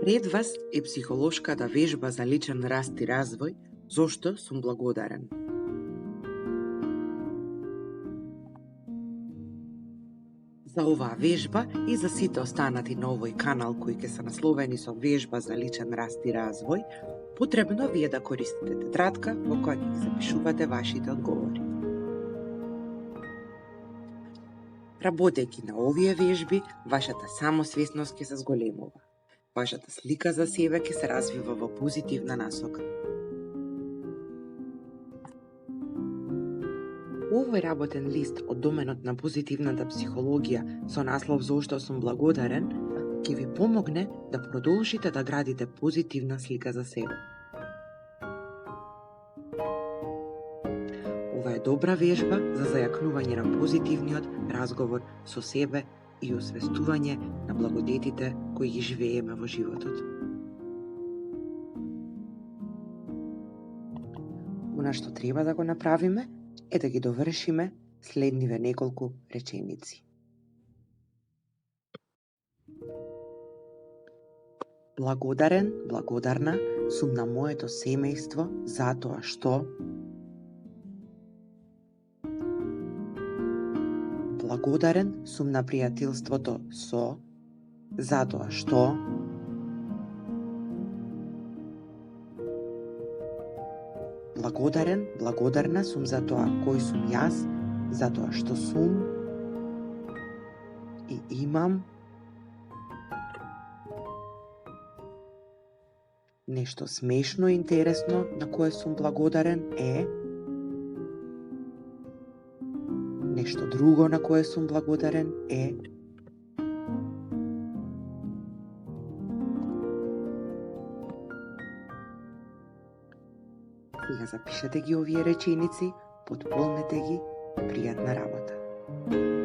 Пред вас е психолошката вежба за личен раст и развој, зошто сум благодарен. За оваа вежба и за сите останати на овој канал кои ќе се насловени со вежба за личен раст и развој, потребно вие да користите тетрадка во која ќе ги запишувате вашите одговори. Работејќи на овие вежби, вашата самосвесност ќе се зголемува. Вашата слика за себе ќе се развива во позитивна насока. Овој работен лист од доменот на позитивната психологија со наслов "Зошто сум благодарен" ќе ви помогне да продолжите да градите позитивна слика за себе. Ова е добра вежба за зајакнување на позитивниот разговор со себе и освестување на благодетите кои ги живееме во животот. Она што треба да го направиме е да ги довршиме следниве неколку реченици. Благодарен, благодарна сум на моето семејство затоа што благодарен сум на пријателството со затоа што благодарен, благодарна сум за тоа кој сум јас, затоа што сум и имам нешто смешно и интересно на кое сум благодарен е нешто друго на кое сум благодарен е Сега запишете ги овие реченици, потполнете ги, пријатна работа.